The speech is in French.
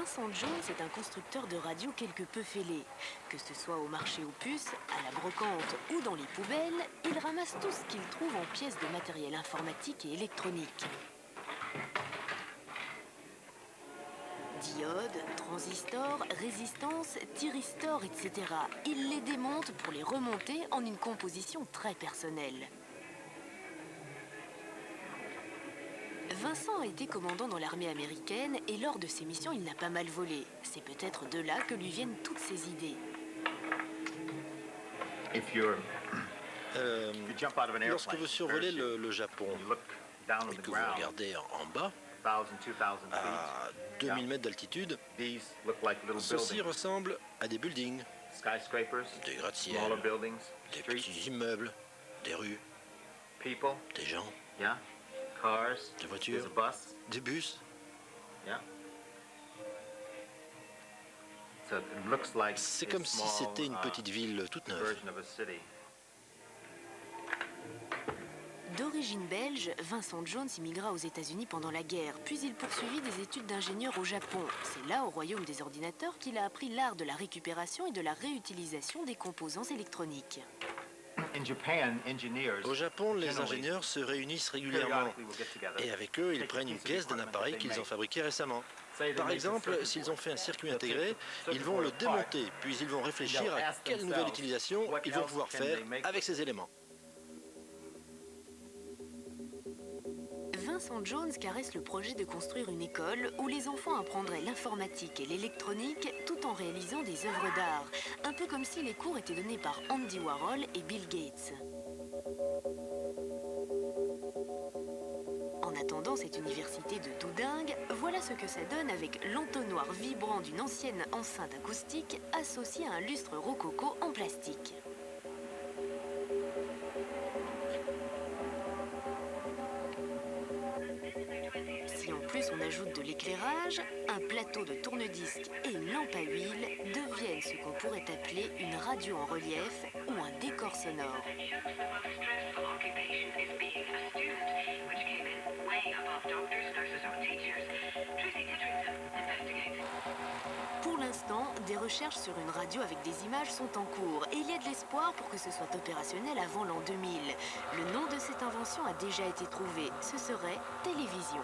Vincent Jones est un constructeur de radio quelque peu fêlé. Que ce soit au marché aux puces, à la brocante ou dans les poubelles, il ramasse tout ce qu'il trouve en pièces de matériel informatique et électronique. Diodes, transistors, résistances, thyristors, etc. Il les démonte pour les remonter en une composition très personnelle. Vincent a été commandant dans l'armée américaine et lors de ses missions, il n'a pas mal volé. C'est peut-être de là que lui viennent toutes ses idées. Lorsque vous survolez le Japon et que vous regardez en bas, à 2000 mètres d'altitude, ceci ressemble à des buildings, des gratte-ciel, des petits immeubles, des rues, des gens, des voitures, des bus. C'est comme si c'était une petite ville toute neuve. D'origine belge, Vincent Jones immigra aux États-Unis pendant la guerre, puis il poursuivit des études d'ingénieur au Japon. C'est là, au royaume des ordinateurs, qu'il a appris l'art de la récupération et de la réutilisation des composants électroniques. Au Japon, les ingénieurs se réunissent régulièrement et avec eux, ils prennent une pièce d'un appareil qu'ils ont fabriqué récemment. Par exemple, s'ils ont fait un circuit intégré, ils vont le démonter, puis ils vont réfléchir à quelle nouvelle utilisation ils vont pouvoir faire avec ces éléments. Vincent Jones caresse le projet de construire une école où les enfants apprendraient l'informatique et l'électronique tout en réalisant des œuvres d'art. Un peu comme si les cours étaient donnés par Andy Warhol et Bill Gates. En attendant cette université de tout dingue, voilà ce que ça donne avec l'entonnoir vibrant d'une ancienne enceinte acoustique associée à un lustre rococo en plastique. Si en plus on ajoute de l'éclairage, un plateau de tourne-disque et une lampe à huile deviennent ce qu'on pourrait appeler une radio en relief ou un décor sonore. Pour l'instant, des recherches sur une radio avec des images sont en cours et il y a de l'espoir pour que ce soit opérationnel avant l'an 2000. Le nom de cette invention a déjà été trouvé, ce serait télévision.